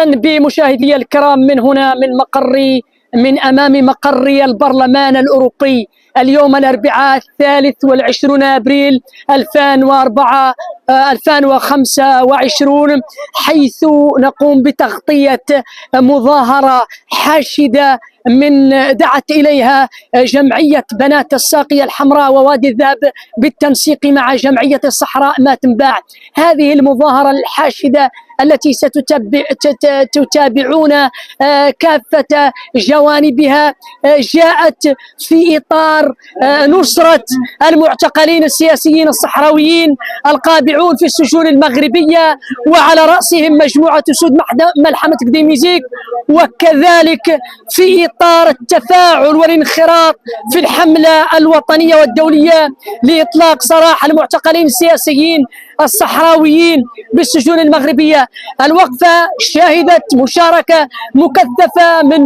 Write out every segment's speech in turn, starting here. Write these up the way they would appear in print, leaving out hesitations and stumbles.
أهلا بمشاهدي الكرام من هنا من أمام مقر البرلمان الأوروبي. اليوم الأربعاء 23 أبريل 2025، حيث نقوم بتغطية مظاهرة حاشدة دعت إليها جمعية بنات الساقية الحمراء ووادي الذهب بالتنسيق مع جمعية الصحراء ما تنباع. هذه المظاهرة الحاشدة التي ستتابعون كافة جوانبها جاءت في إطار نصرة المعتقلين السياسيين الصحراويين القابعون في السجون المغربية، وعلى رأسهم مجموعة سود ملحمة قديميزيك، وكذلك في إطار التفاعل والانخراط في الحملة الوطنية والدولية لإطلاق سراح المعتقلين السياسيين الصحراويين بالسجون المغربية. الوقفة شهدت مشاركة مكثفة من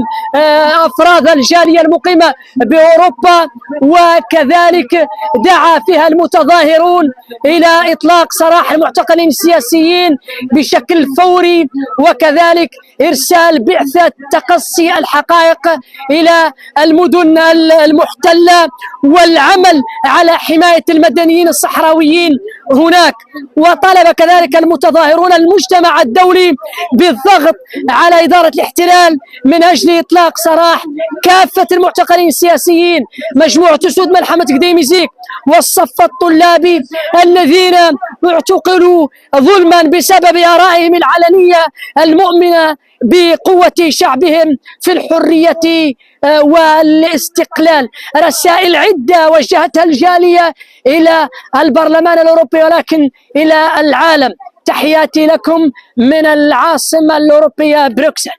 أفراد الجالية المقيمة بأوروبا، وكذلك دعا فيها المتظاهرون إلى إطلاق سراح المعتقلين السياسيين بشكل فوري، وكذلك إرسال بعثة تقصي الحقائق إلى المدن المحتلة والعمل على حماية المدنيين الصحراويين هناك. وطلب كذلك المتظاهرون المجتمع الدولي بالضغط على إدارة الاحتلال من أجل إطلاق سراح كافة المعتقلين السياسيين، مجموعة سود ملحمة قديميزيك والصف الطلابي الذين اعتقلوا ظلما بسبب آرائهم العلنية المؤمنة بقوة شعبهم في الحرية والاستقلال. رسائل عدة وجهتها الجالية إلى البرلمان الأوروبي ولكن إلى العالم. تحياتي لكم من العاصمة الأوروبية بروكسل.